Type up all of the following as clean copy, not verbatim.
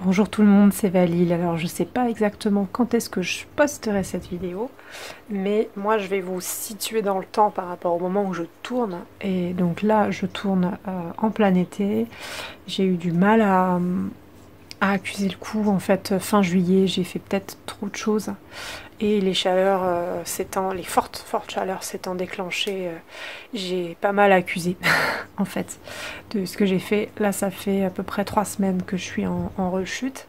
Bonjour tout le monde, c'est Valil. Alors je sais pas exactement quand est-ce que je posterai cette vidéo, mais moi je vais vous situer dans le temps par rapport au moment où je tourne. Et donc là je tourne en plein été. J'ai eu du mal à accuser le coup. En fait, fin juillet, j'ai fait peut-être trop de choses. Et les chaleurs les fortes chaleurs s'étant déclenchées, j'ai pas mal accusé en fait de ce que j'ai fait. Là ça fait à peu près 3 semaines que je suis en rechute.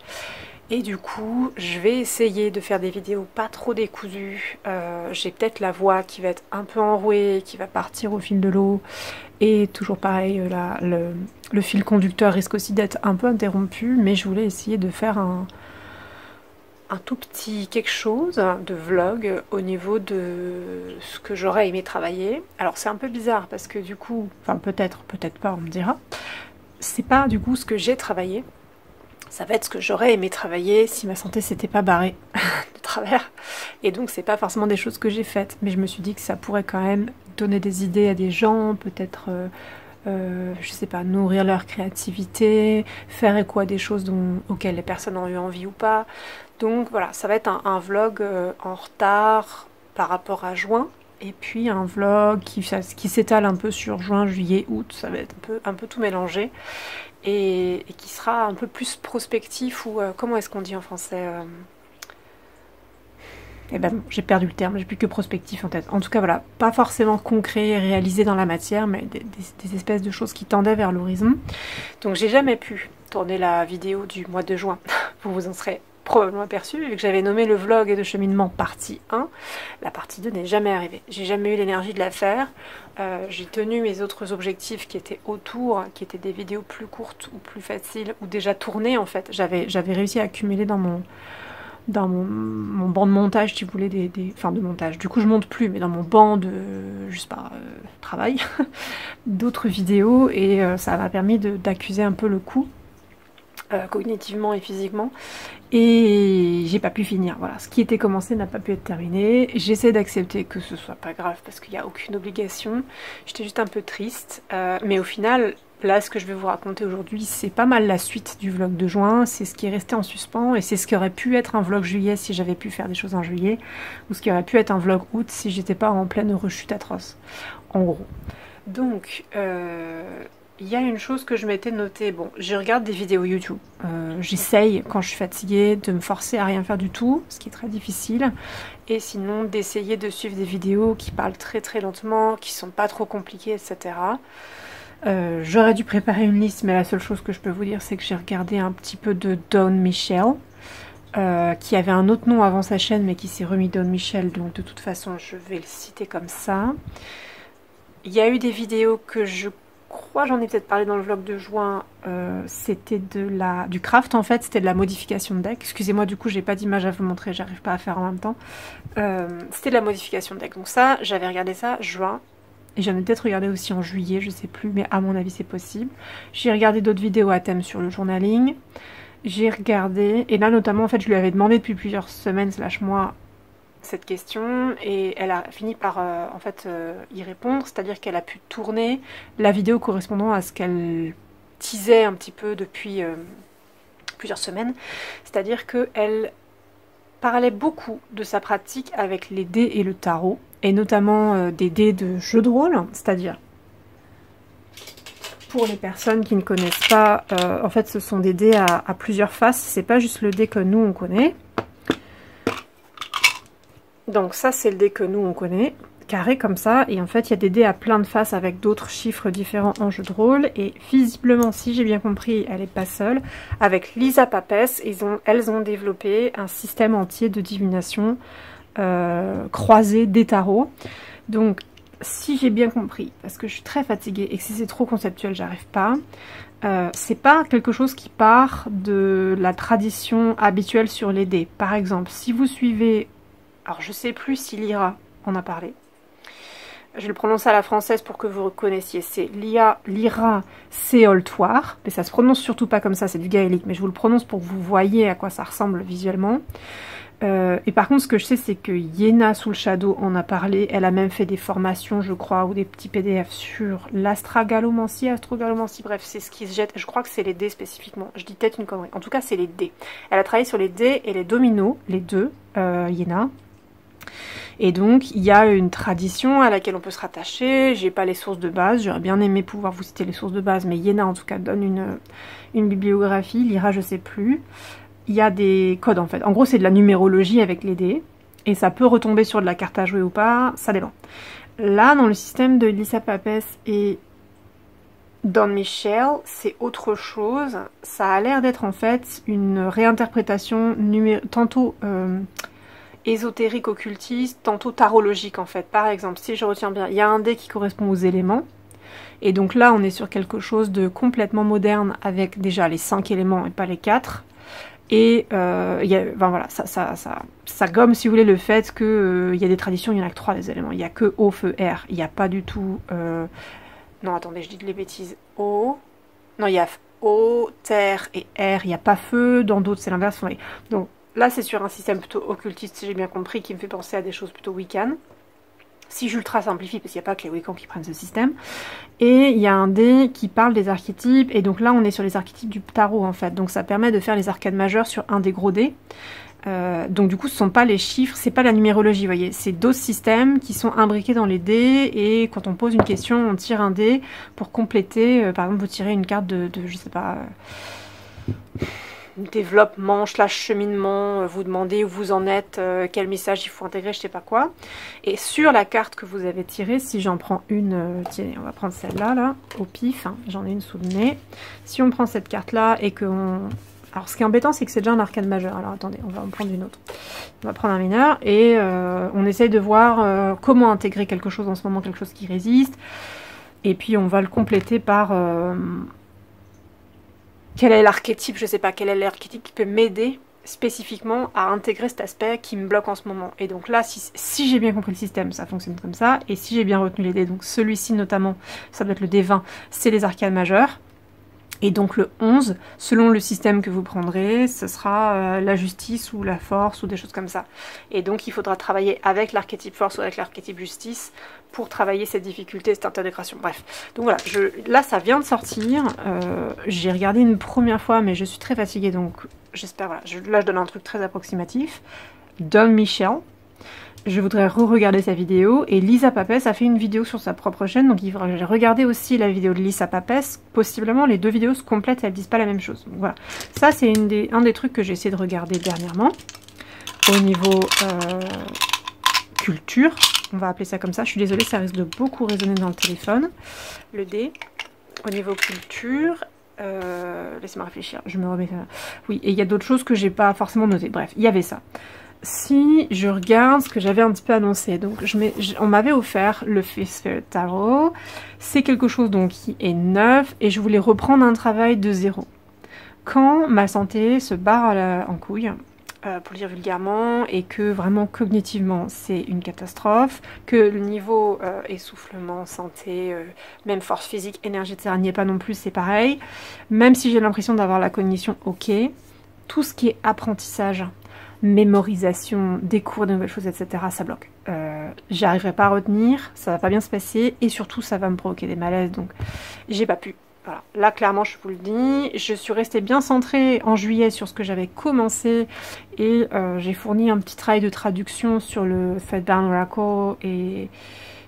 Et du coup, je vais essayer de faire des vidéos pas trop décousues. J'ai peut-être la voix qui va être un peu enrouée, qui va partir au fil de l'eau. Et toujours pareil, le fil conducteur risque aussi d'être un peu interrompu. Mais je voulais essayer de faire un tout petit quelque chose de vlog au niveau de ce que j'aurais aimé travailler. Alors c'est un peu bizarre parce que du coup, enfin peut-être pas, on me dira. C'est pas du coup ce que j'ai travaillé. Ça va être ce que j'aurais aimé travailler si ma santé s'était pas barrée de travers. Et donc c'est pas forcément des choses que j'ai faites. Mais je me suis dit que ça pourrait quand même donner des idées à des gens, peut-être... je sais pas, nourrir leur créativité, faire écho à des choses auxquelles les personnes ont eu envie ou pas. Donc voilà, ça va être un vlog en retard par rapport à juin. Et puis un vlog qui s'étale un peu sur juin, juillet, août. Ça va être un peu tout mélangé. Et qui sera un peu plus prospectif ou... comment est-ce qu'on dit en français Eh ben bon, j'ai perdu le terme, j'ai plus que prospectif en tête. En tout cas, voilà, pas forcément concret, réalisé dans la matière, mais des espèces de choses qui tendaient vers l'horizon. Donc j'ai jamais pu tourner la vidéo du mois de juin. Vous vous en serez probablement aperçu, vu que j'avais nommé le vlog de cheminement partie 1. La partie 2 n'est jamais arrivée. J'ai jamais eu l'énergie de la faire. J'ai tenu mes autres objectifs qui étaient autour, qui étaient des vidéos plus courtes ou plus faciles, ou déjà tournées en fait. J'avais réussi à accumuler dans mon banc de montage, si vous voulez, enfin de montage. Du coup, je monte plus, mais dans mon banc de, je sais pas, travail, d'autres vidéos, et ça m'a permis d'accuser un peu le coup, cognitivement et physiquement, et j'ai pas pu finir. Voilà, ce qui était commencé n'a pas pu être terminé. J'essaie d'accepter que ce soit pas grave, parce qu'il n'y a aucune obligation. J'étais juste un peu triste, mais au final... Là, ce que je vais vous raconter aujourd'hui, c'est pas mal la suite du vlog de juin, c'est ce qui est resté en suspens, et c'est ce qui aurait pu être un vlog juillet si j'avais pu faire des choses en juillet, ou ce qui aurait pu être un vlog août si j'étais pas en pleine rechute atroce, en gros. Donc, il y a une chose que je m'étais notée, bon, je regarde des vidéos YouTube, j'essaye quand je suis fatiguée de me forcer à rien faire du tout, ce qui est très difficile, et sinon d'essayer de suivre des vidéos qui parlent très très lentement, qui sont pas trop compliquées, etc. J'aurais dû préparer une liste, mais la seule chose que je peux vous dire, c'est que j'ai regardé un petit peu de Dawn Michel, qui avait un autre nom avant sa chaîne, mais qui s'est remis Dawn Michel, donc de toute façon, je vais le citer comme ça. Il y a eu des vidéos que je crois, j'en ai peut-être parlé dans le vlog de juin, c'était du craft en fait, c'était de la modification de deck. Excusez-moi, du coup, j'ai pas d'image à vous montrer, j'arrive pas à faire en même temps. C'était de la modification de deck, donc ça, j'avais regardé ça juin. Et j'en ai peut-être regardé aussi en juillet, je sais plus, mais à mon avis c'est possible. J'ai regardé d'autres vidéos à thème sur le journaling. J'ai regardé, et là notamment en fait je lui avais demandé depuis plusieurs semaines / mois cette question, et elle a fini par en fait y répondre, c'est-à-dire qu'elle a pu tourner la vidéo correspondant à ce qu'elle teasait un petit peu depuis plusieurs semaines. C'est-à-dire qu'elle parlait beaucoup de sa pratique avec les dés et le tarot, et notamment des dés de jeu de rôle, c'est-à-dire, pour les personnes qui ne connaissent pas, en fait ce sont des dés à plusieurs faces, c'est pas juste le dé que nous on connaît. Donc ça c'est le dé que nous on connaît, carré comme ça, et en fait il y a des dés à plein de faces avec d'autres chiffres différents en jeu de rôle, et visiblement, si j'ai bien compris, elle n'est pas seule. Avec Lisa Papes, elles ont développé un système entier de divination croisé des tarots. Donc si j'ai bien compris, parce que je suis très fatiguée et que si c'est trop conceptuel j'arrive pas, c'est pas quelque chose qui part de la tradition habituelle sur les dés. Par exemple, si vous suivez, alors je sais plus si Lyra en a parlé, je le prononce à la française pour que vous reconnaissiez, c'est Lyra Séoltoire, mais ça se prononce surtout pas comme ça, c'est du gaélique, mais je vous le prononce pour que vous voyez à quoi ça ressemble visuellement. Et par contre, ce que je sais, c'est que Yéna sous le Shadow en a parlé. Elle a même fait des formations, je crois, ou des petits PDF sur l'astragalomancie, bref, c'est ce qui se jette. Je crois que c'est les dés spécifiquement. Je dis peut-être une connerie. En tout cas, c'est les dés. Elle a travaillé sur les dés et les dominos, les deux, Yéna. Et donc, il y a une tradition à laquelle on peut se rattacher. J'ai pas les sources de base. J'aurais bien aimé pouvoir vous citer les sources de base, mais Yéna, en tout cas, donne une bibliographie. Lyra, je sais plus. Il y a des codes, en fait. En gros, c'est de la numérologie avec les dés. Et ça peut retomber sur de la carte à jouer ou pas. Ça dépend. Là, dans le système de Lisa Papes et Don Michel, c'est autre chose. Ça a l'air d'être, en fait, une réinterprétation tantôt ésotérique, occultiste, tantôt tarologique en fait. Par exemple, si je retiens bien, il y a un dé qui correspond aux éléments. Et donc là, on est sur quelque chose de complètement moderne avec déjà les 5 éléments et pas les 4. Et enfin, voilà, ça gomme, si vous voulez, le fait qu'il y a des traditions, il n'y en a que 3 des éléments. Il n'y a que eau, feu, air. Il n'y a pas du tout... Non, attendez, je dis de les bêtises. Eau... Non, il y a eau, terre et air. Il n'y a pas feu. Dans d'autres, c'est l'inverse. Donc, là, c'est sur un système plutôt occultiste, si j'ai bien compris, qui me fait penser à des choses plutôt Wiccan. Si j'ultra simplifie, parce qu'il n'y a pas que les Wiccans qui prennent ce système. Et il y a un dé qui parle des archétypes, et donc là, on est sur les archétypes du tarot, en fait. Donc ça permet de faire les arcades majeures sur un des gros dés. Donc du coup, ce ne sont pas les chiffres, c'est pas la numérologie, vous voyez. C'est d'autres systèmes qui sont imbriqués dans les dés, et quand on pose une question, on tire un dé pour compléter. Par exemple, vous tirez une carte de je sais pas... développement / cheminement, vous demandez où vous en êtes, quel message il faut intégrer, je sais pas quoi. Et sur la carte que vous avez tirée, si j'en prends une, tiens, on va prendre celle-là, là, au pif, hein, j'en ai une sous le nez. Si on prend cette carte-là et qu'on... Alors ce qui est embêtant, c'est que c'est déjà un arcane majeur. Alors attendez, on va en prendre une autre. On va prendre un mineur et on essaye de voir comment intégrer quelque chose en ce moment, quelque chose qui résiste. Et puis on va le compléter par... quel est l'archétype, je sais pas, quel est l'archétype qui peut m'aider spécifiquement à intégrer cet aspect qui me bloque en ce moment. Et donc là, si j'ai bien compris le système, ça fonctionne comme ça. Et si j'ai bien retenu les dés, donc celui-ci notamment, ça doit être le D20, c'est les arcanes majeures. Et donc le 11, selon le système que vous prendrez, ce sera la justice ou la force ou des choses comme ça. Et donc il faudra travailler avec l'archétype force ou avec l'archétype justice pour travailler cette difficulté, cette intégration. Bref, donc voilà, là ça vient de sortir, j'ai regardé une première fois mais je suis très fatiguée donc j'espère, voilà, là je donne un truc très approximatif. Don Michel. Je voudrais re-regarder sa vidéo, et Lisa Papes a fait une vidéo sur sa propre chaîne, donc il faudra que j'ai regardé aussi la vidéo de Lisa Papes. Possiblement, les deux vidéos se complètent et elles disent pas la même chose. Donc voilà, ça c'est un des trucs que j'ai essayé de regarder dernièrement, au niveau culture, on va appeler ça comme ça. Je suis désolée, ça risque de beaucoup résonner dans le téléphone, le dé. Au niveau culture... laissez-moi réfléchir, je me remets... Oui, et il y a d'autres choses que j'ai pas forcément notées. Bref, il y avait ça. Si je regarde ce que j'avais un petit peu annoncé, donc on m'avait offert le Fifth Spirit Tarot, c'est quelque chose donc qui est neuf et je voulais reprendre un travail de zéro. Quand ma santé se barre en couille, pour le dire vulgairement, et que vraiment cognitivement c'est une catastrophe, que le niveau essoufflement, santé, même force physique, énergie, etc. n'y est pas non plus, c'est pareil, même si j'ai l'impression d'avoir la cognition ok, tout ce qui est apprentissage, mémorisation, des cours de nouvelles choses, etc. ça bloque. J'y arriverai pas à retenir, ça va pas bien se passer et surtout ça va me provoquer des malaises donc j'ai pas pu. Voilà. Là clairement je vous le dis, je suis restée bien centrée en juillet sur ce que j'avais commencé et j'ai fourni un petit travail de traduction sur le Fedbound Oracle et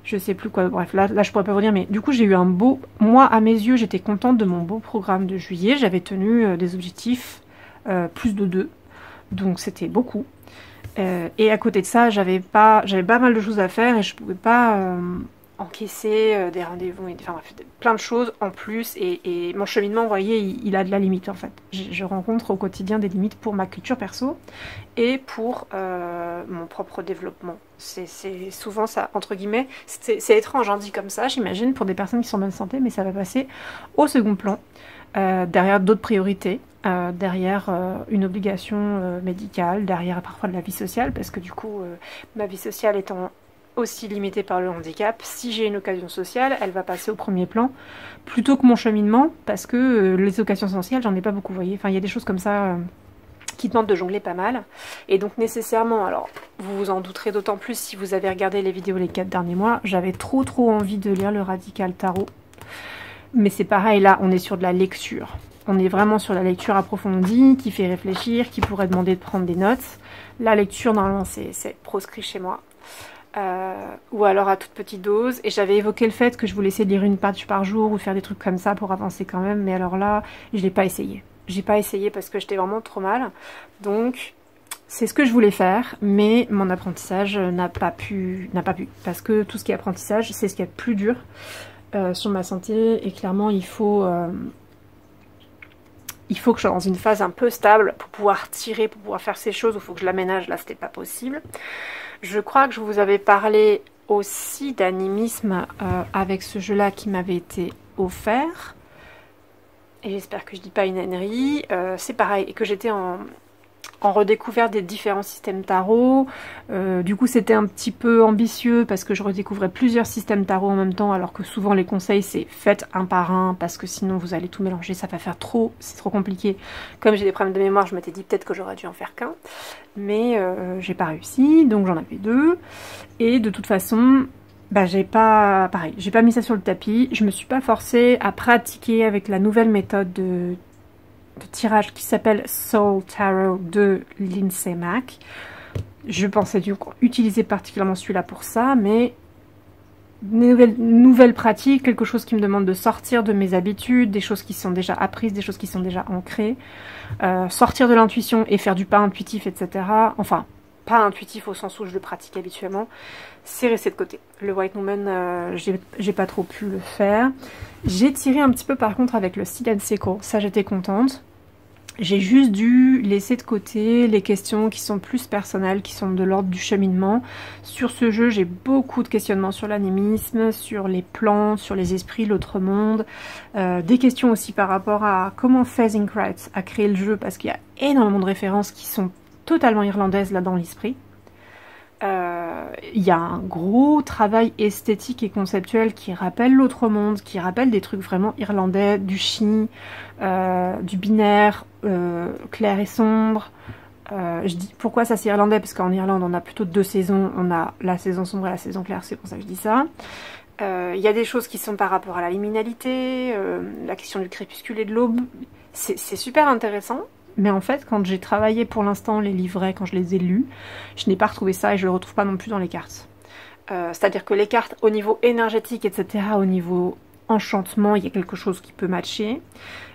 je sais plus quoi, bref là je pourrais pas vous dire mais du coup j'ai eu un beau, moi à mes yeux j'étais contente de mon beau programme de juillet, j'avais tenu des objectifs plus de 2. Donc c'était beaucoup. Et à côté de ça, j'avais pas mal de choses à faire et je pouvais pas encaisser des rendez-vous, enfin bref, plein de choses en plus. Et mon cheminement, vous voyez, il a de la limite en fait. Je rencontre au quotidien des limites pour ma culture perso et pour mon propre développement. C'est souvent ça, entre guillemets, c'est étrange, hein, dit comme ça, j'imagine, pour des personnes qui sont en bonne santé, mais ça va passer au second plan, derrière d'autres priorités. Derrière une obligation médicale, derrière parfois de la vie sociale, parce que du coup, ma vie sociale étant aussi limitée par le handicap, si j'ai une occasion sociale, elle va passer au premier plan, plutôt que mon cheminement, parce que les occasions sociales, j'en ai pas beaucoup, vous voyez. Enfin, il y a des choses comme ça qui demande de jongler pas mal. Et donc nécessairement, alors vous vous en douterez d'autant plus si vous avez regardé les vidéos les 4 derniers mois, j'avais trop envie de lire le Radical Tarot. Mais c'est pareil, là on est sur de la lecture. On est vraiment sur la lecture approfondie, qui fait réfléchir, qui pourrait demander de prendre des notes. La lecture normalement c'est proscrit chez moi. Ou alors à toute petite dose. Et j'avais évoqué le fait que je voulais essayer de lire une page par jour ou faire des trucs comme ça pour avancer quand même. Mais alors là, je l'ai pas essayé. J'ai pas essayé parce que j'étais vraiment trop mal. Donc, c'est ce que je voulais faire, mais mon apprentissage n'a pas pu. Parce que tout ce qui est apprentissage, c'est ce qui est plus dur sur ma santé. Et clairement, il faut que je sois dans une phase un peu stable pour pouvoir tirer, pour pouvoir faire ces choses. Il faut que je l'aménage. Là, c'était pas possible. Je crois que je vous avais parlé aussi d'animisme avec ce jeu-là qui m'avait été offert. Et j'espère que je dis pas une ânerie. C'est pareil, et que j'étais en redécouverte des différents systèmes tarot. Du coup, c'était un petit peu ambitieux parce que je redécouvrais plusieurs systèmes tarot en même temps, alors que souvent les conseils c'est faites un par un parce que sinon vous allez tout mélanger, ça va faire trop, c'est trop compliqué. Comme j'ai des problèmes de mémoire, je m'étais dit peut-être que j'aurais dû en faire qu'un, mais j'ai pas réussi, donc j'en avais 2. Et de toute façon, bah j'ai pas mis ça sur le tapis, je me suis pas forcée à pratiquer avec la nouvelle méthode de tirage qui s'appelle Soul Tarot de Lindsay Mack. Je pensais du coup utiliser particulièrement celui-là pour ça, mais nouvelle pratique, quelque chose qui me demande de sortir de mes habitudes, des choses qui sont déjà apprises, des choses qui sont déjà ancrées, sortir de l'intuition et faire du pas intuitif, etc. Enfin, pas intuitif au sens où je le pratique habituellement, c'est resté de côté. Le White Woman, j'ai pas trop pu le faire. J'ai tiré un petit peu par contre avec le Seed and Sickle, ça j'étais contente. J'ai juste dû laisser de côté les questions qui sont plus personnelles, qui sont de l'ordre du cheminement. Sur ce jeu, j'ai beaucoup de questionnements sur l'animisme, sur les plans, sur les esprits, l'autre monde. Des questions aussi par rapport à comment Feldenkrais a créé le jeu, parce qu'il y a énormément de références qui sont totalement irlandaises là dans l'esprit. Il y a un gros travail esthétique et conceptuel qui rappelle l'autre monde, qui rappelle des trucs vraiment irlandais, du chi, du binaire, clair et sombre. Je dis pourquoi ça c'est irlandais, parce qu'en Irlande on a plutôt 2 saisons, on a la saison sombre et la saison claire, c'est pour ça que je dis ça. Il y a des choses qui sont par rapport à la liminalité, la question du crépuscule et de l'aube, c'est super intéressant. Mais en fait, quand j'ai travaillé pour l'instant les livrets, quand je les ai lus, je n'ai pas retrouvé ça et je le retrouve pas non plus dans les cartes. C'est-à-dire que les cartes, au niveau énergétique, etc., au niveau enchantement, il y a quelque chose qui peut matcher.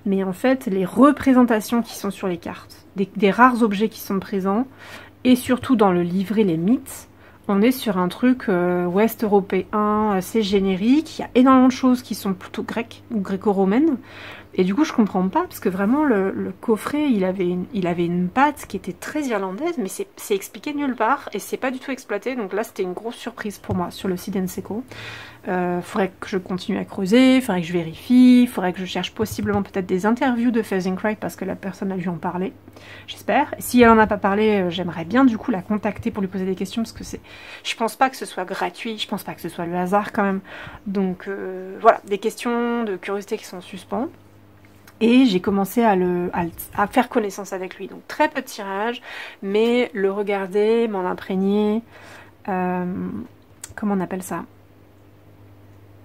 Mais en fait, les représentations qui sont sur les cartes, des rares objets qui sont présents, et surtout dans le livret, les mythes, on est sur un truc ouest européen, assez générique. Il y a énormément de choses qui sont plutôt grecques ou gréco-romaines. Et du coup, je comprends pas, parce que vraiment, le coffret, il avait une patte qui était très irlandaise, mais c'est expliqué nulle part, et c'est pas du tout exploité, donc là, c'était une grosse surprise pour moi, sur le Seed and Sickle. Faudrait que je continue à creuser, faudrait que je vérifie, faudrait que je cherche possiblement peut-être des interviews de Feldenkrais, parce que la personne a dû en parler, j'espère. Si elle en a pas parlé, j'aimerais bien, du coup, la contacter pour lui poser des questions, parce que je pense pas que ce soit gratuit, je pense pas que ce soit le hasard, quand même. Donc, voilà, des questions de curiosité qui sont en suspens. Et j'ai commencé à faire connaissance avec lui. Donc très peu de tirage, mais le regarder, m'en imprégner, comment on appelle ça?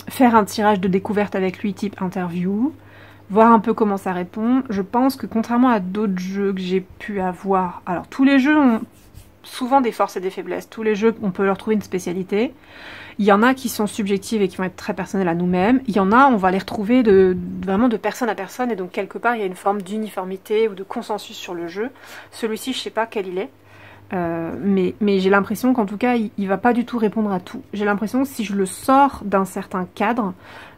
Faire un tirage de découverte avec lui type interview, voir un peu comment ça répond. Je pense que contrairement à d'autres jeux que j'ai pu avoir, alors tous les jeux ont souvent des forces et des faiblesses. Tous les jeux, on peut leur trouver une spécialité. Il y en a qui sont subjectives et qui vont être très personnelles à nous-mêmes. Il y en a, on va les retrouver vraiment de personne à personne. Et donc, quelque part, il y a une forme d'uniformité ou de consensus sur le jeu. Celui-ci, je sais pas quel il est. Mais j'ai l'impression qu'en tout cas, il va pas du tout répondre à tout. J'ai l'impression que si je le sors d'un certain cadre,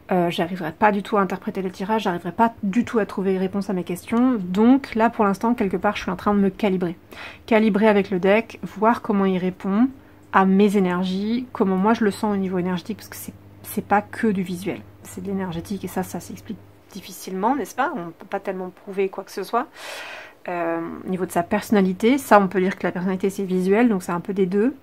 j'arriverai pas du tout à interpréter le tirage, j'arriverai pas du tout à trouver réponse à mes questions. Donc là, pour l'instant, quelque part, je suis en train de me calibrer. Calibrer avec le deck, voir comment il répond à mes énergies, comment moi je le sens au niveau énergétique, parce que c'est pas que du visuel, c'est de l'énergétique, et ça s'explique difficilement, n'est-ce pas? On peut pas tellement prouver quoi que ce soit. Au niveau de sa personnalité, ça on peut dire que la personnalité c'est visuel, donc c'est un peu des deux.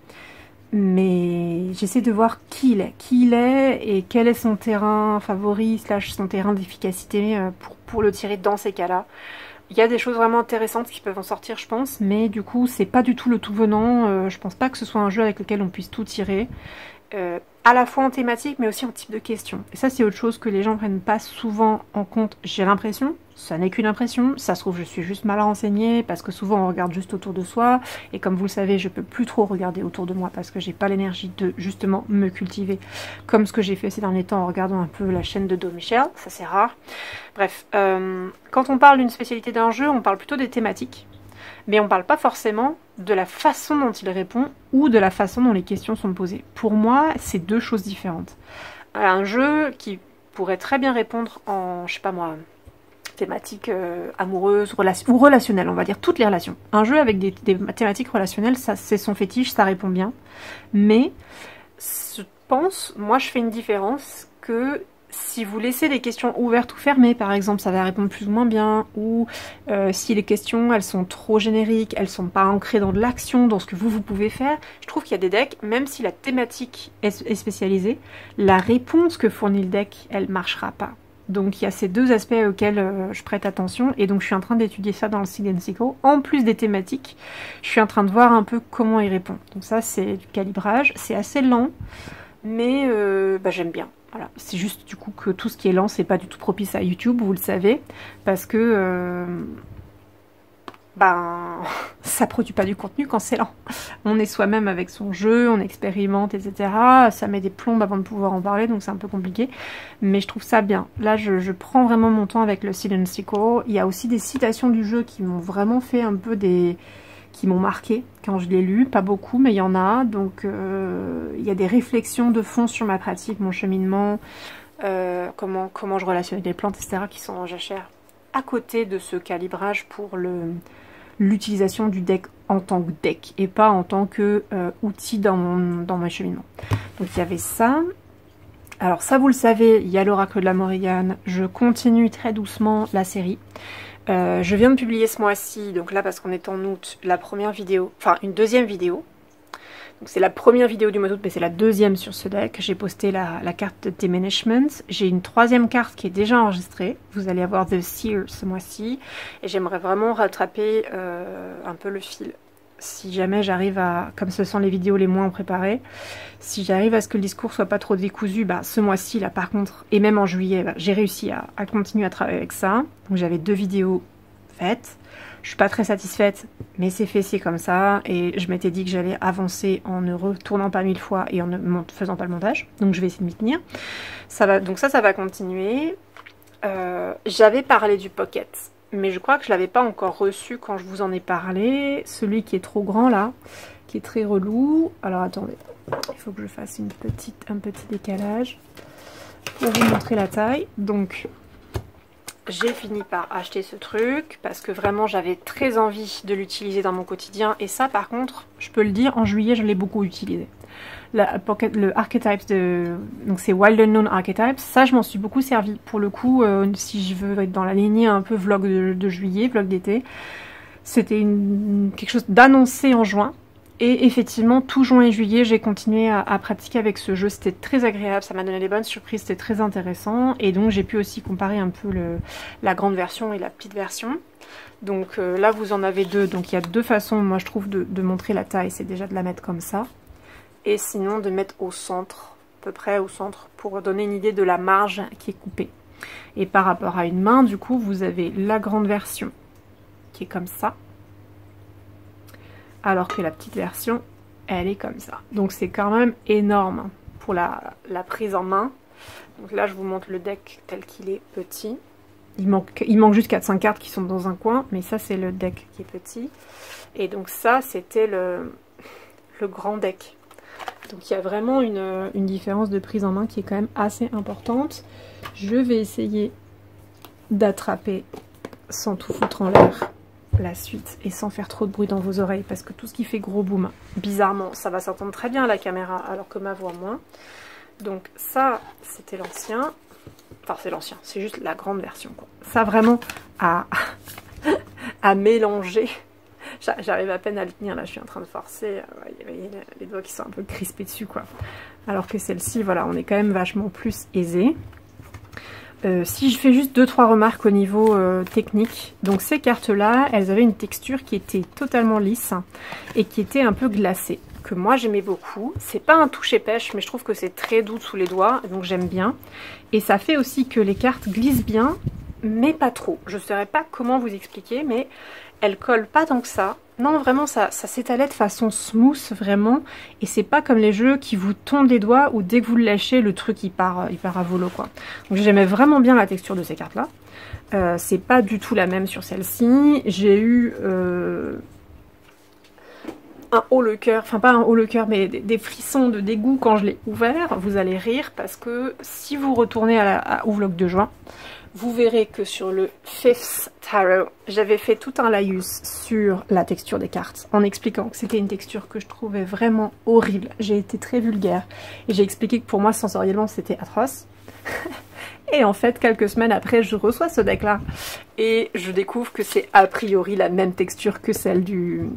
Mais j'essaie de voir qui il est et quel est son terrain favori, / son terrain d'efficacité pour le tirer dans ces cas-là. Il y a des choses vraiment intéressantes qui peuvent en sortir, je pense, mais du coup, c'est pas du tout le tout venant. Je pense pas que ce soit un jeu avec lequel on puisse tout tirer. À la fois en thématique, mais aussi en type de question. Et ça, c'est autre chose que les gens prennent pas souvent en compte, j'ai l'impression. Ça n'est qu'une impression. Ça se trouve, je suis juste mal renseignée, parce que souvent, on regarde juste autour de soi. Et comme vous le savez, je peux plus trop regarder autour de moi, parce que j'ai pas l'énergie de, justement, me cultiver, comme ce que j'ai fait ces derniers temps en regardant un peu la chaîne de Do Michel. Ça, c'est rare. Bref, quand on parle d'une spécialité d'un jeu, on parle plutôt des thématiques. Mais on ne parle pas forcément de la façon dont il répond ou de la façon dont les questions sont posées. Pour moi, c'est deux choses différentes. Un jeu qui pourrait très bien répondre en, je sais pas moi, thématique amoureuse ou relationnelle, on va dire toutes les relations. Un jeu avec des thématiques relationnelles, ça c'est son fétiche, ça répond bien. Mais je pense, moi je fais une différence que si vous laissez des questions ouvertes ou fermées, par exemple, ça va répondre plus ou moins bien, ou si les questions, elles sont trop génériques, elles sont pas ancrées dans de l'action, dans ce que vous pouvez faire, je trouve qu'il y a des decks, même si la thématique est spécialisée, la réponse que fournit le deck, elle marchera pas. Donc il y a ces deux aspects auxquels je prête attention, et donc je suis en train d'étudier ça dans le Seed & Secret. En plus des thématiques, je suis en train de voir un peu comment il répond. Donc ça, c'est du calibrage, c'est assez lent, mais j'aime bien. Voilà, c'est juste du coup que tout ce qui est lent, c'est pas du tout propice à YouTube, vous le savez, parce que ça produit pas du contenu quand c'est lent. On est soi-même avec son jeu, on expérimente, etc. Ça met des plombes avant de pouvoir en parler, donc c'est un peu compliqué, mais je trouve ça bien. Là, je prends vraiment mon temps avec le Seed & Secret. Il y a aussi des citations du jeu qui m'ont vraiment fait un peu qui m'ont marqué quand je l'ai lu, pas beaucoup, mais il y en a, donc il y a des réflexions de fond sur ma pratique, mon cheminement, comment je relationne avec les plantes, etc., qui sont en jachère à côté de ce calibrage pour l'utilisation du deck en tant que deck, et pas en tant que outil dans mon cheminement. Donc il y avait ça. Alors ça, vous le savez, il y a l'Oracle de la Morrigan, je continue très doucement la série. Je viens de publier ce mois-ci, donc là parce qu'on est en août, la première vidéo, enfin une deuxième vidéo. Donc c'est la première vidéo du mois d'août, mais c'est la deuxième sur ce deck. J'ai posté la carte de Diminishment. J'ai une troisième carte qui est déjà enregistrée. Vous allez avoir The Seer ce mois-ci. Et j'aimerais vraiment rattraper un peu le fil. Si jamais j'arrive à, comme ce sont les vidéos les moins préparées, si j'arrive à ce que le discours soit pas trop décousu, ce mois-ci là par contre, et même en juillet, j'ai réussi à continuer à travailler avec ça. Donc j'avais 2 vidéos faites. Je suis pas très satisfaite, mais c'est fait, c'est comme ça. Et je m'étais dit que j'allais avancer en ne retournant pas 1000 fois et en ne faisant pas le montage. Donc je vais essayer de m'y tenir. Donc ça va continuer. J'avais parlé du Pocket. Mais je crois que je ne l'avais pas encore reçu quand je vous en ai parlé. Celui qui est trop grand là, qui est très relou. Alors attendez, il faut que je fasse un petit décalage pour vous montrer la taille. Donc j'ai fini par acheter ce truc parce que vraiment j'avais très envie de l'utiliser dans mon quotidien. Et ça par contre, je peux le dire, en juillet je l'ai beaucoup utilisé. Le Archetypes donc c'est Wild Unknown Archetypes, ça je m'en suis beaucoup servi. Pour le coup, si je veux être dans la lignée un peu vlog de juillet, vlog d'été, c'était quelque chose d'annoncé en juin. Et effectivement, tout juin et juillet, j'ai continué à pratiquer avec ce jeu. C'était très agréable, ça m'a donné des bonnes surprises, c'était très intéressant. Et donc j'ai pu aussi comparer un peu la grande version et la petite version. Donc là, vous en avez deux. Donc il y a deux façons, moi je trouve, de montrer la taille. C'est déjà de la mettre comme ça. Et sinon de mettre au centre, à peu près au centre, pour donner une idée de la marge qui est coupée. Et par rapport à une main, du coup, vous avez la grande version qui est comme ça. Alors que la petite version, elle est comme ça. Donc c'est quand même énorme pour la prise en main. Donc là, je vous montre le deck tel qu'il est petit. Il manque juste 4-5 cartes qui sont dans un coin, mais ça c'est le deck qui est petit. Et donc ça, c'était le grand deck. Donc il y a vraiment une différence de prise en main qui est quand même assez importante. Je vais essayer d'attraper sans tout foutre en l'air la suite et sans faire trop de bruit dans vos oreilles parce que tout ce qui fait gros boom, bizarrement, ça va s'entendre très bien à la caméra alors que ma voix moins. Donc ça, c'était l'ancien. Enfin, c'est l'ancien, c'est juste la grande version, quoi. Ça vraiment à mélanger. J'arrive à peine à le tenir, là je suis en train de forcer, il y a les doigts qui sont un peu crispés dessus, quoi. Alors que celle-ci, voilà, on est quand même vachement plus aisé. Si je fais juste 2-3 remarques au niveau technique, donc ces cartes-là, elles avaient une texture qui était totalement lisse et qui était un peu glacée, que moi j'aimais beaucoup. C'est pas un toucher pêche, mais je trouve que c'est très doux sous les doigts, donc j'aime bien. Et ça fait aussi que les cartes glissent bien, mais pas trop. Je ne saurais pas comment vous expliquer, mais elles collent pas tant que ça. Non, vraiment, ça s'étalait de façon smooth, vraiment. Et c'est pas comme les jeux qui vous tondent les doigts ou dès que vous le lâchez, le truc il part à volo, quoi. Donc j'aimais vraiment bien la texture de ces cartes-là. C'est pas du tout la même sur celle-ci. J'ai eu un haut le cœur, enfin pas un haut le cœur, mais des frissons de dégoût quand je l'ai ouvert. Vous allez rire parce que si vous retournez au vlog de juin, vous verrez que sur le Fifth Tarot, j'avais fait tout un laïus sur la texture des cartes, en expliquant que c'était une texture que je trouvais vraiment horrible. J'ai été très vulgaire et j'ai expliqué que pour moi, sensoriellement, c'était atroce. Et en fait, quelques semaines après, je reçois ce deck-là et je découvre que c'est a priori la même texture que celle du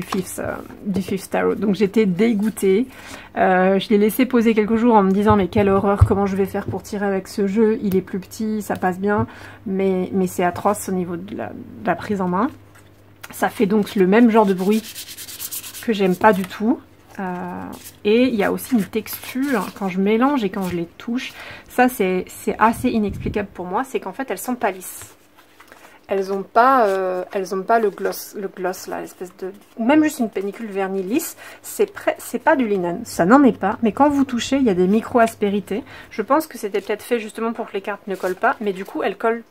Fifth Tarot. Donc j'étais dégoûtée. Je l'ai laissé poser quelques jours en me disant mais quelle horreur, comment je vais faire pour tirer avec ce jeu, il est plus petit, ça passe bien, mais c'est atroce au niveau de la prise en main. Ça fait donc le même genre de bruit que j'aime pas du tout. Et il y a aussi une texture quand je mélange et quand je les touche, ça c'est assez inexplicable pour moi, c'est qu'en fait elles sont pas lisses. Elles ont pas le gloss là, l'espèce de, ou même juste une pellicule vernis lisse. C'est pas du linen, ça n'en est pas. Mais quand vous touchez, il y a des micro aspérités. Je pense que c'était peut-être fait justement pour que les cartes ne collent pas, mais du coup elles collent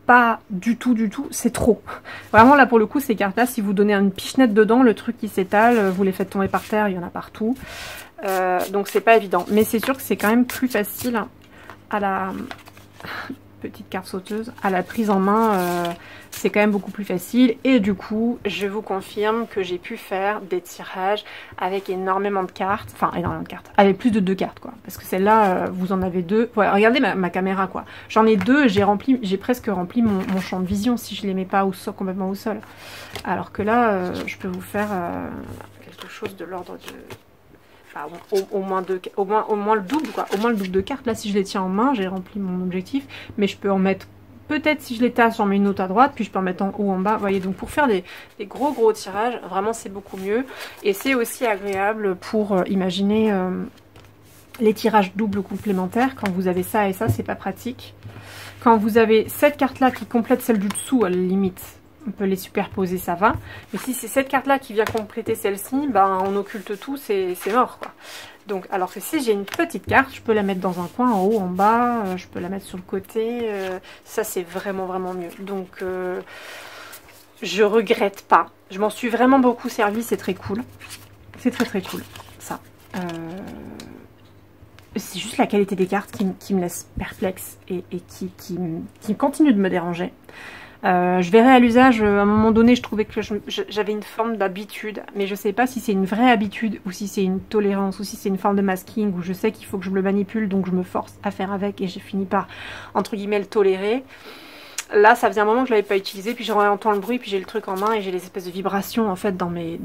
pas du tout, c'est trop. Vraiment là pour le coup ces cartes là, si vous donnez une pichenette dedans, le truc qui s'étale, vous les faites tomber par terre, il y en a partout. Donc c'est pas évident. Mais c'est sûr que c'est quand même plus facile à la petite carte sauteuse, à la prise en main, c'est quand même beaucoup plus facile. Et du coup, je vous confirme que j'ai pu faire des tirages avec énormément de cartes, enfin énormément de cartes, avec plus de 2 cartes quoi. Parce que celle-là, vous en avez 2. Ouais, regardez ma caméra quoi. J'en ai 2, j'ai presque rempli mon champ de vision si je les mets pas complètement au sol. Alors que là, je peux vous faire quelque chose de l'ordre de... au moins le double quoi, au moins le double de cartes. Là si je les tiens en main, j'ai rempli mon objectif, mais je peux en mettre, peut-être si je les tasse, j'en mets une autre à droite, puis je peux en mettre en haut, en bas, vous voyez. Donc pour faire des gros tirages, vraiment c'est beaucoup mieux, et c'est aussi agréable pour imaginer les tirages doubles complémentaires. Quand vous avez ça et ça, c'est pas pratique. Quand vous avez cette carte là qui complète celle du dessous, à la limite on peut les superposer, ça va. Mais si c'est cette carte-là qui vient compléter celle-ci, ben on occulte tout, c'est mort, quoi. Donc, alors que si j'ai une petite carte, je peux la mettre dans un coin, en haut, en bas, je peux la mettre sur le côté. Ça, c'est vraiment mieux. Donc, je regrette pas. Je m'en suis vraiment beaucoup servi, c'est très cool. C'est très cool, ça. C'est juste la qualité des cartes qui me laisse perplexe et qui continue de me déranger. Je verrai à l'usage, à un moment donné je trouvais que j'avais une forme d'habitude, mais je sais pas si c'est une vraie habitude ou si c'est une tolérance ou si c'est une forme de masking où je sais qu'il faut que je me le manipule, donc je me force à faire avec et j'ai fini par entre guillemets le tolérer. Là ça faisait un moment que je l'avais pas utilisé, puis j'entends le bruit, puis j'ai le truc en main et j'ai les espèces de vibrations en fait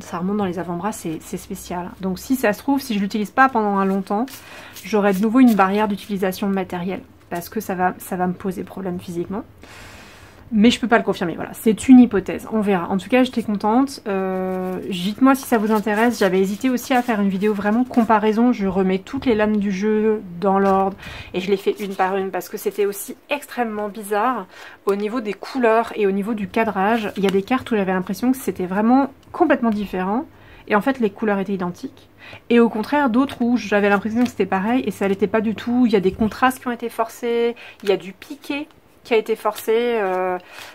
ça remonte dans les avant-bras, c'est spécial. Donc si ça se trouve, si je l'utilise pas pendant un longtemps, j'aurai de nouveau une barrière d'utilisation matérielle parce que ça va me poser problème physiquement. Mais je peux pas le confirmer, voilà, c'est une hypothèse, on verra. En tout cas, j'étais contente. Dites-moi si ça vous intéresse. J'avais hésité aussi à faire une vidéo vraiment comparaison. Je remets toutes les lames du jeu dans l'ordre et je les fais une par une parce que c'était aussi extrêmement bizarre au niveau des couleurs et au niveau du cadrage. Il y a des cartes où j'avais l'impression que c'était vraiment complètement différent et en fait les couleurs étaient identiques. Et au contraire, d'autres où j'avais l'impression que c'était pareil et ça l'était pas du tout. Il y a des contrastes qui ont été forcés, il y a du piqué qui a été forcé,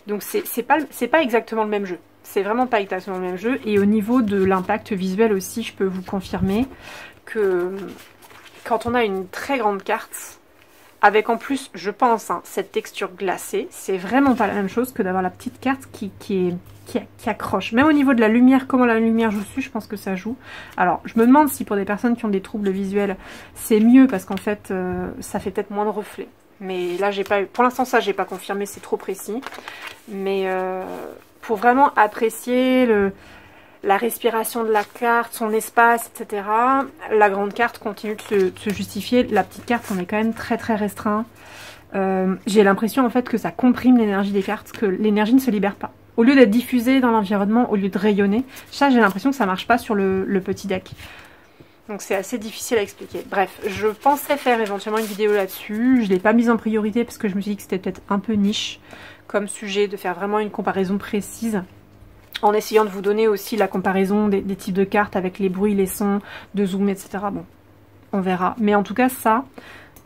donc c'est pas exactement le même jeu. C'est vraiment pas exactement le même jeu. Et au niveau de l'impact visuel aussi, je peux vous confirmer que quand on a une très grande carte, avec en plus, je pense, hein, cette texture glacée, c'est vraiment pas la même chose que d'avoir la petite carte qui accroche. Même au niveau de la lumière, comment la lumière joue dessus, je pense que ça joue. Alors, je me demande si pour des personnes qui ont des troubles visuels, c'est mieux parce qu'en fait, ça fait peut-être moins de reflets. Mais là, j'ai pas eu. Pour l'instant, ça, j'ai pas confirmé, c'est trop précis. Mais pour vraiment apprécier la respiration de la carte, son espace, etc. La grande carte continue de se justifier. La petite carte, on est quand même très très restreint. J'ai l'impression en fait que ça comprime l'énergie des cartes, que l'énergie ne se libère pas. Au lieu d'être diffusée dans l'environnement, au lieu de rayonner, ça j'ai l'impression que ça marche pas sur le petit deck. Donc c'est assez difficile à expliquer. Bref, je pensais faire éventuellement une vidéo là-dessus. Je ne l'ai pas mise en priorité parce que je me suis dit que c'était peut-être un peu niche comme sujet, de faire vraiment une comparaison précise. En essayant de vous donner aussi la comparaison des types de cartes avec les bruits, les sons, de zoom, etc. Bon, on verra. Mais en tout cas, ça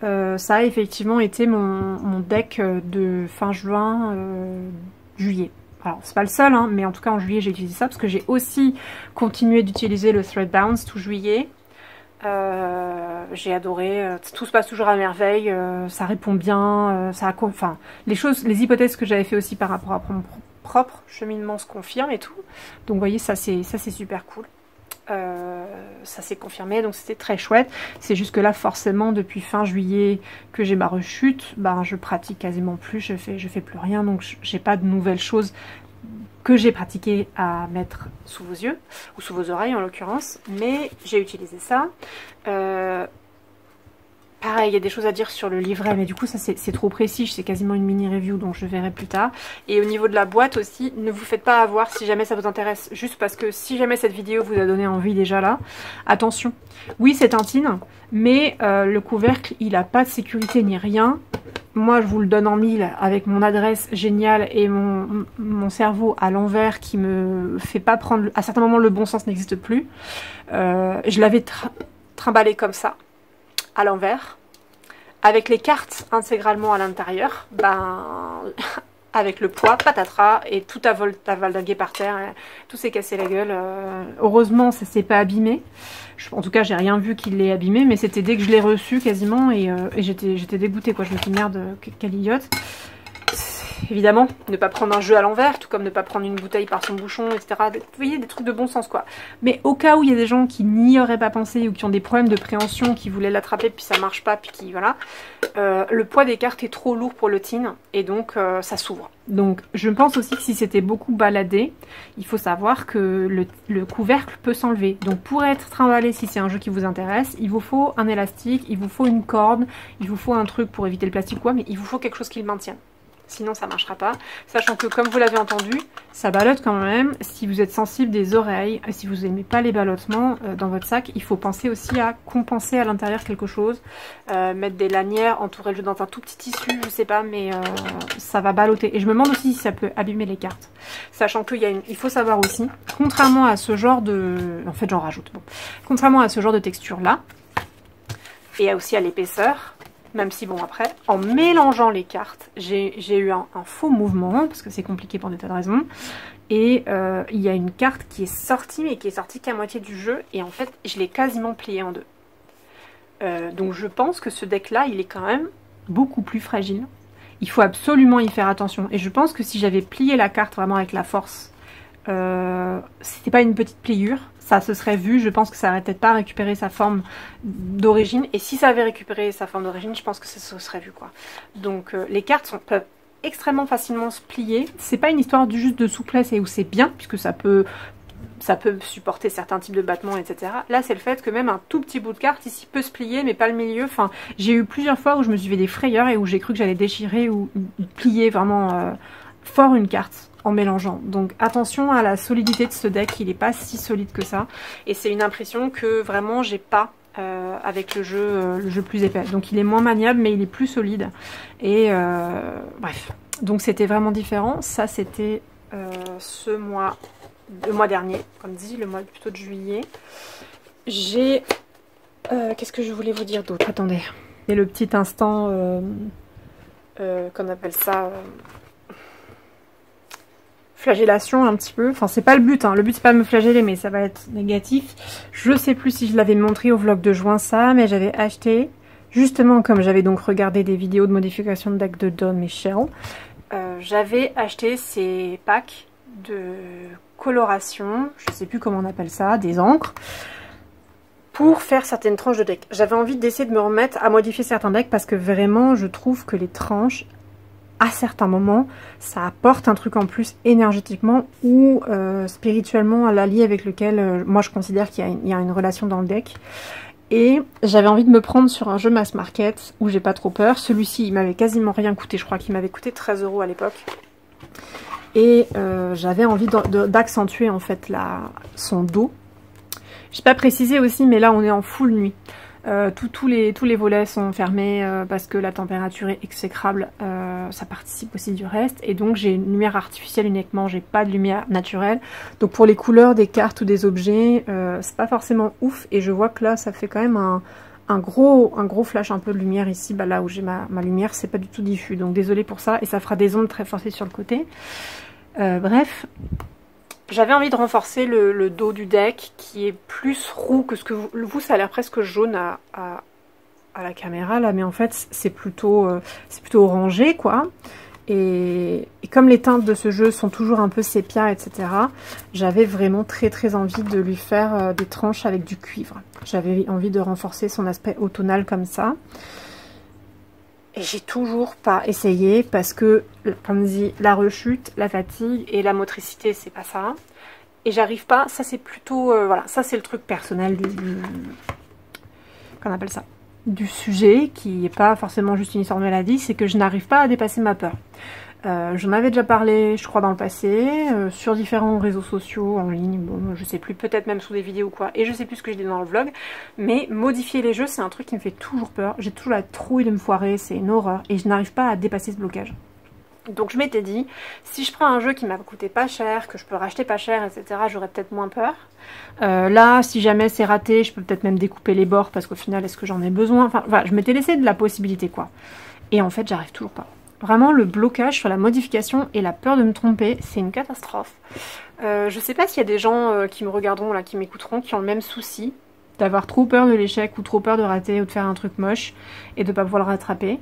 a effectivement été mon deck de fin juin, juillet. Alors, c'est pas le seul, hein, mais en tout cas en juillet j'ai utilisé ça parce que j'ai aussi continué d'utiliser le Thread Bounce tout juillet. J'ai adoré, tout se passe toujours à merveille, ça répond bien, enfin, les hypothèses que j'avais fait aussi par rapport à mon propre cheminement se confirment et tout. Donc vous voyez, ça c'est super cool. Ça s'est confirmé, donc c'était très chouette. C'est juste que là, forcément, depuis fin juillet que j'ai ma rechute, ben je pratique quasiment plus, je fais plus rien, donc j'ai pas de nouvelles choses que j'ai pratiqué à mettre sous vos yeux, ou sous vos oreilles en l'occurrence, mais j'ai utilisé ça. Pareil, il y a des choses à dire sur le livret, mais du coup ça c'est trop précis, c'est quasiment une mini review, donc je verrai plus tard. Et au niveau de la boîte aussi, ne vous faites pas avoir si jamais ça vous intéresse, juste parce que si jamais cette vidéo vous a donné envie déjà là, attention, oui c'est un tin, mais le couvercle il a pas de sécurité ni rien. Moi je vous le donne en mille avec mon adresse géniale et mon cerveau à l'envers qui me fait pas prendre, à certains moments le bon sens n'existe plus. Je l'avais trimballé comme ça, à l'envers, avec les cartes intégralement à l'intérieur, ben avec le poids, patatras, et tout a valdingué par terre, tout s'est cassé la gueule. Heureusement ça s'est pas abîmé, en tout cas j'ai rien vu qui l'ait abîmé, mais c'était dès que je l'ai reçu quasiment, et j'étais dégoûtée quoi, je me suis dit merde, quelle idiote. Évidemment, ne pas prendre un jeu à l'envers, tout comme ne pas prendre une bouteille par son bouchon, etc. Vous voyez, des trucs de bon sens, quoi. Mais au cas où il y a des gens qui n'y auraient pas pensé ou qui ont des problèmes de préhension, qui voulaient l'attraper, puis ça marche pas, puis qui, voilà, le poids des cartes est trop lourd pour le tin, et donc ça s'ouvre. Donc, je pense aussi que si c'était beaucoup baladé, il faut savoir que le couvercle peut s'enlever. Donc, pour être trimballé, si c'est un jeu qui vous intéresse, il vous faut un élastique, il vous faut une corde, il vous faut un truc pour éviter le plastique, quoi, mais il vous faut quelque chose qui le maintienne. Sinon ça ne marchera pas, sachant que comme vous l'avez entendu, ça ballotte quand même. Si vous êtes sensible des oreilles, si vous n'aimez pas les ballottements dans votre sac, il faut penser aussi à compenser à l'intérieur quelque chose, mettre des lanières, entourer le jeu dans un tout petit tissu, je sais pas, mais ça va ballotter. Et je me demande aussi si ça peut abîmer les cartes, sachant il faut savoir aussi, contrairement à ce genre de... En fait j'en rajoute, bon. Contrairement à ce genre de texture là, et aussi à l'épaisseur, même si bon après, en mélangeant les cartes, j'ai eu un faux mouvement, parce que c'est compliqué pour des tas de raisons, et il y a une carte qui est sortie, mais qui est sortie qu'à moitié du jeu, et en fait je l'ai quasiment pliée en deux. Donc je pense que ce deck là, il est quand même beaucoup plus fragile. Il faut absolument y faire attention, et je pense que si j'avais plié la carte vraiment avec la force, c'était pas une petite pliure, ça se serait vu, je pense que ça aurait peut-être pas récupéré sa forme d'origine, et si ça avait récupéré sa forme d'origine, je pense que ça se serait vu quoi. Donc les cartes peuvent extrêmement facilement se plier, c'est pas une histoire juste de souplesse et où c'est bien, puisque ça peut supporter certains types de battements, etc. Là, c'est le fait que même un tout petit bout de carte ici peut se plier, mais pas le milieu. Enfin, j'ai eu plusieurs fois où je me suis fait des frayeurs et où j'ai cru que j'allais déchirer ou plier vraiment fort une carte en mélangeant. Donc attention à la solidité de ce deck, il n'est pas si solide que ça. Et c'est une impression que vraiment j'ai pas avec le jeu plus épais. Donc il est moins maniable, mais il est plus solide. Et bref, donc c'était vraiment différent. Ça c'était le mois dernier, comme dit, le mois plutôt de juillet. J'ai... qu'est-ce que je voulais vous dire d'autre? Attendez. Et le petit instant... qu'on appelle ça... flagellation un petit peu. Enfin, c'est pas le but, hein. Le but c'est pas de me flageller, mais ça va être négatif. Je sais plus si je l'avais montré au vlog de juin ça, mais j'avais acheté... Justement, comme j'avais donc regardé des vidéos de modification de deck de Don Michel, j'avais acheté ces packs de coloration, je sais plus comment on appelle ça, des encres, pour faire certaines tranches de deck. J'avais envie d'essayer de me remettre à modifier certains decks parce que vraiment je trouve que les tranches à certains moments, ça apporte un truc en plus énergétiquement ou spirituellement à l'allié avec lequel moi je considère qu'il y a une relation dans le deck. Et j'avais envie de me prendre sur un jeu mass market où j'ai pas trop peur. Celui-ci, il m'avait quasiment rien coûté. Je crois qu'il m'avait coûté 13 € à l'époque. Et j'avais envie d'accentuer en fait son dos. J'ai pas précisé aussi, mais là on est en full nuit. Tous les volets sont fermés parce que la température est exécrable, ça participe aussi du reste, et donc j'ai une lumière artificielle uniquement, j'ai pas de lumière naturelle, donc pour les couleurs des cartes ou des objets, c'est pas forcément ouf, et je vois que là ça fait quand même un gros flash un peu de lumière ici, bah là où j'ai ma lumière, c'est pas du tout diffus, donc désolée pour ça, et ça fera des ondes très forcées sur le côté. Bref. J'avais envie de renforcer le dos du deck qui est plus roux que ce que vous ça a l'air presque jaune à la caméra là, mais en fait c'est plutôt orangé quoi. Et comme les teintes de ce jeu sont toujours un peu sépia, etc., j'avais vraiment très envie de lui faire des tranches avec du cuivre. J'avais envie de renforcer son aspect automnal comme ça. Et j'ai toujours pas essayé parce que, comme dit, la rechute, la fatigue et la motricité, c'est pas ça. Et j'arrive pas, ça c'est plutôt, voilà, ça c'est le truc personnel qu'on appelle ça, du sujet, qui n'est pas forcément juste une histoire de maladie, c'est que je n'arrive pas à dépasser ma peur. J'en avais déjà parlé, je crois, dans le passé, sur différents réseaux sociaux, en ligne, bon, je sais plus, peut-être même sous des vidéos ou quoi, et je sais plus ce que je dis dans le vlog, mais modifier les jeux, c'est un truc qui me fait toujours peur, j'ai toujours la trouille de me foirer, c'est une horreur, et je n'arrive pas à dépasser ce blocage. Donc je m'étais dit, si je prends un jeu qui m'a coûté pas cher, que je peux racheter pas cher, etc., j'aurais peut-être moins peur. Là, si jamais c'est raté, je peux peut-être même découper les bords, parce qu'au final, est-ce que j'en ai besoin? Enfin, voilà, je m'étais laissé de la possibilité, quoi. Et en fait, j'arrive toujours pas. Vraiment, le blocage sur la modification et la peur de me tromper, c'est une catastrophe. Je sais pas s'il y a des gens qui me regarderont, là, qui m'écouteront, qui ont le même souci, d'avoir trop peur de l'échec, ou trop peur de rater, ou de faire un truc moche, et de pas pouvoir le rattraper.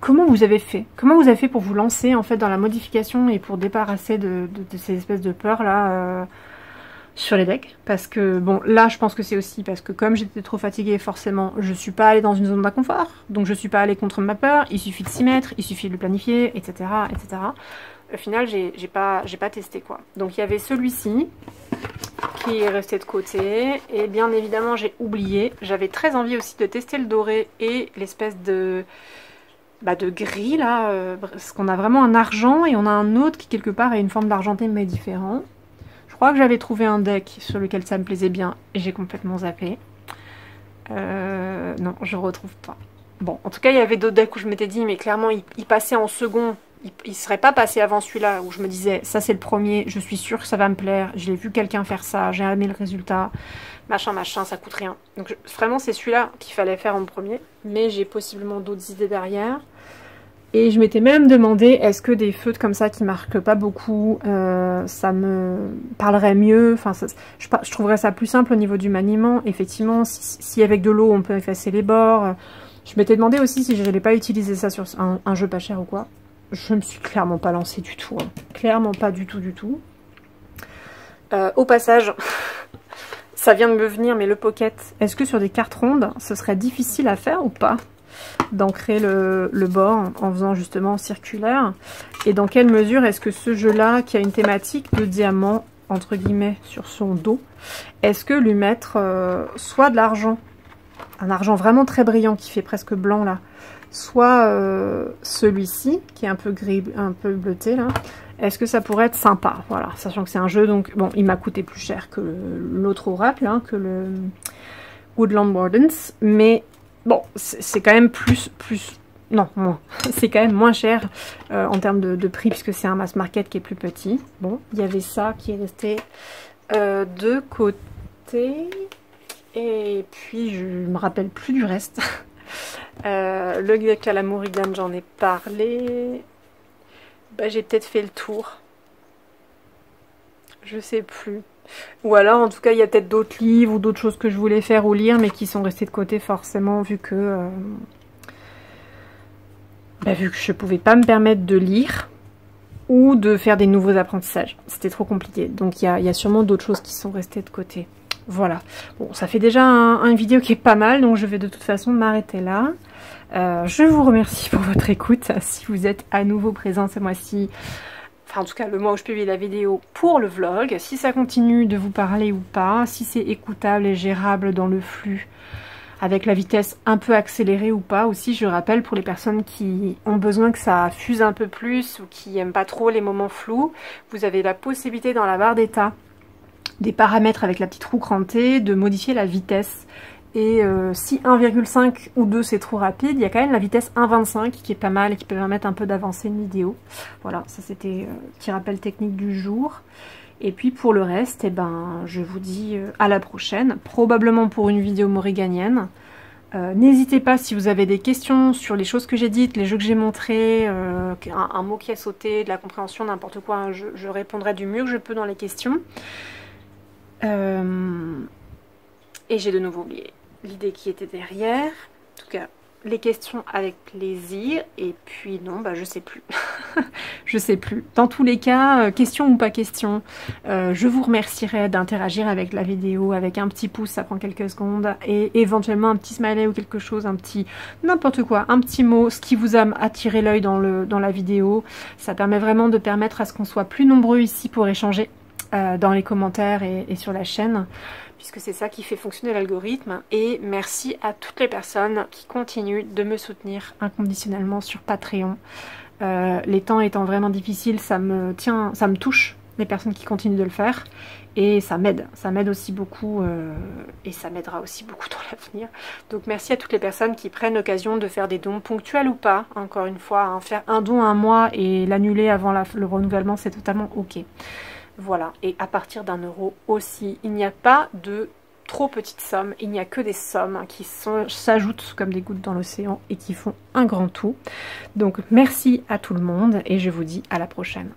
Comment vous avez fait? Comment vous avez fait pour vous lancer, en fait, dans la modification, et pour débarrasser de ces espèces de peurs, là, sur les decks? Parce que, bon, là, je pense que c'est aussi parce que comme j'étais trop fatiguée, forcément, je suis pas allée dans une zone d'inconfort, donc je suis pas allée contre ma peur, il suffit de s'y mettre, il suffit de le planifier, etc., etc. Au final, j'ai pas testé, quoi. Donc, il y avait celui-ci, qui est resté de côté, et bien évidemment, j'ai oublié. J'avais très envie aussi de tester le doré et l'espèce de gris, là, parce qu'on a vraiment un argent, et on a un autre qui, quelque part, a une forme d'argenté, mais différent. Je crois que j'avais trouvé un deck sur lequel ça me plaisait bien et j'ai complètement zappé. Non, je retrouve pas. Bon, en tout cas, il y avait d'autres decks où je m'étais dit, mais clairement, il passait en second. Il serait pas passé avant celui-là, où je me disais, ça c'est le premier, je suis sûre que ça va me plaire. J'ai vu quelqu'un faire ça, j'ai aimé le résultat. Machin, ça coûte rien. Donc vraiment, c'est celui-là qu'il fallait faire en premier. Mais j'ai possiblement d'autres idées derrière. Et je m'étais même demandé, est-ce que des feutres comme ça qui marquent pas beaucoup, ça me parlerait mieux, enfin, je trouverais ça plus simple au niveau du maniement. Effectivement, si avec de l'eau on peut effacer les bords. Je m'étais demandé aussi si je n'allais pas utiliser ça sur un jeu pas cher ou quoi. Je me suis clairement pas lancée du tout, hein. Clairement pas du tout. Au passage, ça vient de me venir, mais le pocket, est-ce que sur des cartes rondes, ce serait difficile à faire ou pas? D'ancrer le bord en faisant justement circulaire, et dans quelle mesure est-ce que ce jeu là qui a une thématique de diamant entre guillemets sur son dos, est-ce que lui mettre soit de l'argent, un argent vraiment très brillant qui fait presque blanc là, soit celui-ci qui est un peu gris, un peu bleuté là, est-ce que ça pourrait être sympa? Voilà, sachant que c'est un jeu, donc bon, il m'a coûté plus cher que l'autre oracle, hein, que le Woodland Wardens, mais bon, c'est quand même non, moins. C'est quand même moins cher en termes de prix, puisque c'est un mass market qui est plus petit. Bon, il y avait ça qui est resté de côté. Et puis, je me rappelle plus du reste. Le deck à la Morrigan, j'en ai parlé. Bah, j'ai peut-être fait le tour. Je sais plus. Ou alors, en tout cas, il y a peut-être d'autres livres ou d'autres choses que je voulais faire ou lire, mais qui sont restés de côté forcément, vu que je pouvais pas me permettre de lire ou de faire des nouveaux apprentissages. C'était trop compliqué. Donc, il y a sûrement d'autres choses qui sont restées de côté. Voilà. Bon, ça fait déjà une vidéo qui est pas mal, donc je vais de toute façon m'arrêter là. Je vous remercie pour votre écoute. Si vous êtes à nouveau présent ce mois-ci, enfin en tout cas le mois où je publie la vidéo pour le vlog, si ça continue de vous parler ou pas, si c'est écoutable et gérable dans le flux, avec la vitesse un peu accélérée ou pas. Aussi, je rappelle, pour les personnes qui ont besoin que ça fuse un peu plus ou qui n'aiment pas trop les moments flous, vous avez la possibilité dans la barre d'état des paramètres avec la petite roue crantée de modifier la vitesse. Et si 1,5 ou 2 c'est trop rapide, il y a quand même la vitesse 1,25 qui est pas mal et qui peut permettre un peu d'avancer une vidéo. Voilà, ça c'était petit rappel technique du jour. Et puis pour le reste, eh ben, je vous dis à la prochaine, probablement pour une vidéo mauriganienne. N'hésitez pas si vous avez des questions sur les choses que j'ai dites, les jeux que j'ai montrés, un mot qui a sauté, de la compréhension, n'importe quoi, hein, je répondrai du mieux que je peux dans les questions. Et j'ai de nouveau oublié l'idée qui était derrière. En tout cas, les questions avec plaisir. Et puis non, bah je sais plus. Je sais plus. Dans tous les cas, question ou pas question, je vous remercierai d'interagir avec la vidéo, avec un petit pouce, ça prend quelques secondes, et éventuellement un petit smiley ou quelque chose, un petit n'importe quoi, un petit mot, ce qui vous a attiré l'œil dans la vidéo. Ça permet vraiment de permettre à ce qu'on soit plus nombreux ici pour échanger dans les commentaires et sur la chaîne, puisque c'est ça qui fait fonctionner l'algorithme. Et merci à toutes les personnes qui continuent de me soutenir inconditionnellement sur Patreon. Les temps étant vraiment difficiles, ça me touche, les personnes qui continuent de le faire, et ça m'aide aussi beaucoup, et ça m'aidera aussi beaucoup dans l'avenir. Donc merci à toutes les personnes qui prennent l'occasion de faire des dons ponctuels ou pas, encore une fois, hein, faire un don un mois et l'annuler avant le renouvellement, c'est totalement ok. Voilà, et à partir d'1 euro aussi, il n'y a pas de trop petites sommes, il n'y a que des sommes qui s'ajoutent comme des gouttes dans l'océan et qui font un grand tout. Donc merci à tout le monde et je vous dis à la prochaine.